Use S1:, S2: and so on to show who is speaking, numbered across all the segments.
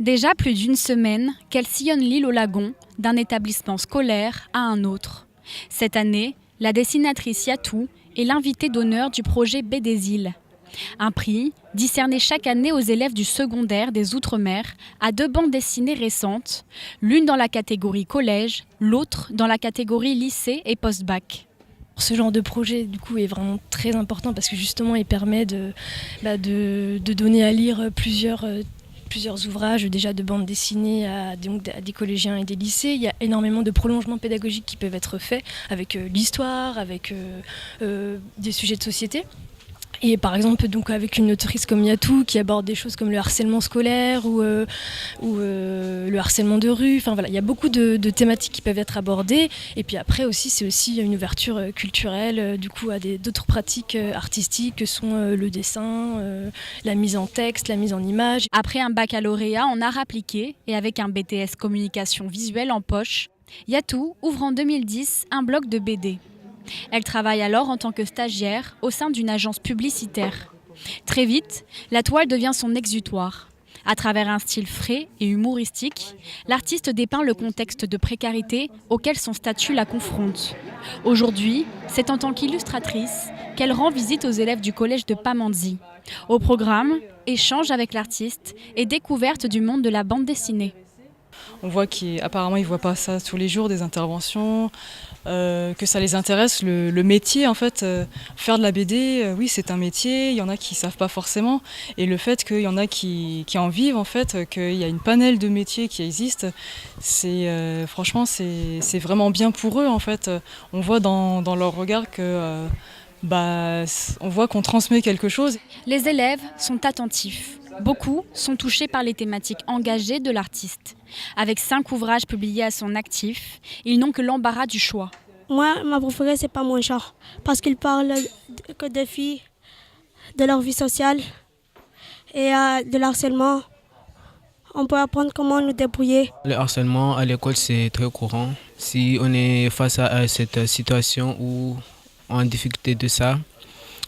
S1: Déjà plus d'une semaine qu'elle sillonne l'île au lagon, d'un établissement scolaire à un autre. Cette année, la dessinatrice Yatou est l'invitée d'honneur du projet Baie des Îles. Un prix discerné chaque année aux élèves du secondaire des Outre-mer à 2 bandes dessinées récentes, l'une dans la catégorie collège, l'autre dans la catégorie lycée et post-bac.
S2: Ce genre de projet du coup est vraiment très important parce que justement il permet de donner à lire plusieurs ouvrages déjà de bandes dessinées à des collégiens et des lycées. Il y a énormément de prolongements pédagogiques qui peuvent être faits avec l'histoire, avec des sujets de société. Et par exemple, donc avec une autrice comme Yatou qui aborde des choses comme le harcèlement scolaire ou le harcèlement de rue. Enfin voilà, il y a beaucoup de thématiques qui peuvent être abordées. Et puis après aussi, c'est aussi une ouverture culturelle du coup à d'autres pratiques artistiques que sont le dessin, la mise en texte, la mise en image.
S1: Après un baccalauréat en art appliqué et avec un BTS communication visuelle en poche, Yatou ouvre en 2010 un blog de BD. Elle travaille alors en tant que stagiaire au sein d'une agence publicitaire. Très vite, la toile devient son exutoire. À travers un style frais et humoristique, l'artiste dépeint le contexte de précarité auquel son statut la confronte. Aujourd'hui, c'est en tant qu'illustratrice qu'elle rend visite aux élèves du collège de Pamandzi. Au programme, échange avec l'artiste et découverte du monde de la bande dessinée.
S3: On voit qu'apparemment ils ne voient pas ça tous les jours, des interventions, que ça les intéresse, le métier en fait. Faire de la BD, oui c'est un métier, il y en a qui ne savent pas forcément. Et le fait qu'il y en a qui en vivent en fait, qu'il y a une panel de métiers qui existe, franchement c'est vraiment bien pour eux en fait. On voit dans leur regard que on voit qu'on transmet quelque chose.
S1: Les élèves sont attentifs. Beaucoup sont touchés par les thématiques engagées de l'artiste. Avec 5 ouvrages publiés à son actif, ils n'ont que l'embarras du choix.
S4: Moi, ma préférée, c'est Pas mon chat, parce qu'il parle que des filles, de leur vie sociale et de l'harcèlement. On peut apprendre comment nous débrouiller.
S5: Le harcèlement à l'école, c'est très courant. Si on est face à cette situation où on est en difficulté de ça,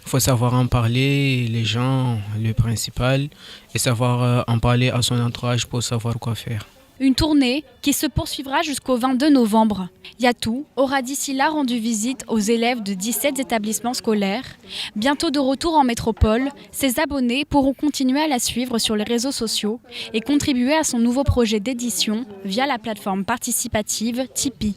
S5: il faut savoir en parler, les gens, le principal, et savoir en parler à son entourage pour savoir quoi faire.
S1: Une tournée qui se poursuivra jusqu'au 22 novembre. Yatou aura d'ici là rendu visite aux élèves de 17 établissements scolaires. Bientôt de retour en métropole, ses abonnés pourront continuer à la suivre sur les réseaux sociaux et contribuer à son nouveau projet d'édition via la plateforme participative Tipeee.